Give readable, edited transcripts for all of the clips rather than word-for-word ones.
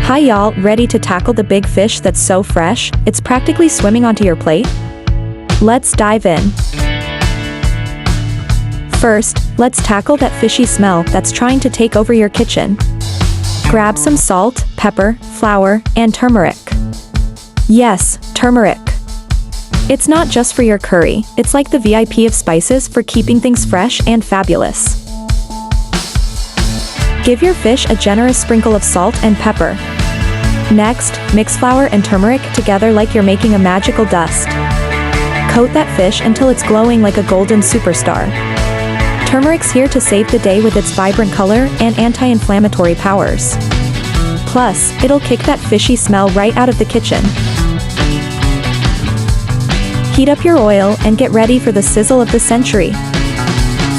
Hi y'all, ready to tackle the big fish that's so fresh, it's practically swimming onto your plate? Let's dive in. First, let's tackle that fishy smell that's trying to take over your kitchen. Grab some salt, pepper, flour, and turmeric. Yes, turmeric. It's not just for your curry, it's like the VIP of spices for keeping things fresh and fabulous. Give your fish a generous sprinkle of salt and pepper. Next, mix flour and turmeric together like you're making a magical dust. Coat that fish until it's glowing like a golden superstar. Turmeric's here to save the day with its vibrant color and anti-inflammatory powers. Plus, it'll kick that fishy smell right out of the kitchen. Heat up your oil and get ready for the sizzle of the century.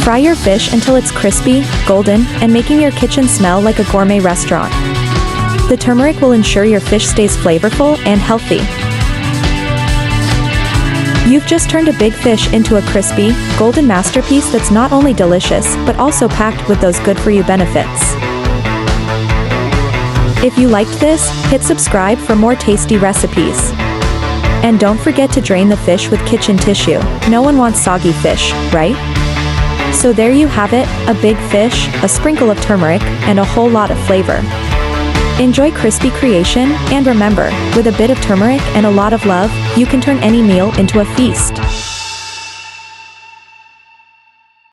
Fry your fish until it's crispy, golden, and making your kitchen smell like a gourmet restaurant. The turmeric will ensure your fish stays flavorful and healthy. You've just turned a big fish into a crispy, golden masterpiece that's not only delicious, but also packed with those good-for-you benefits. If you liked this, hit subscribe for more tasty recipes. And don't forget to drain the fish with kitchen tissue. No one wants soggy fish, right? So there you have it, a big fish, a sprinkle of turmeric, and a whole lot of flavor. Enjoy crispy creation, and remember, with a bit of turmeric and a lot of love, you can turn any meal into a feast.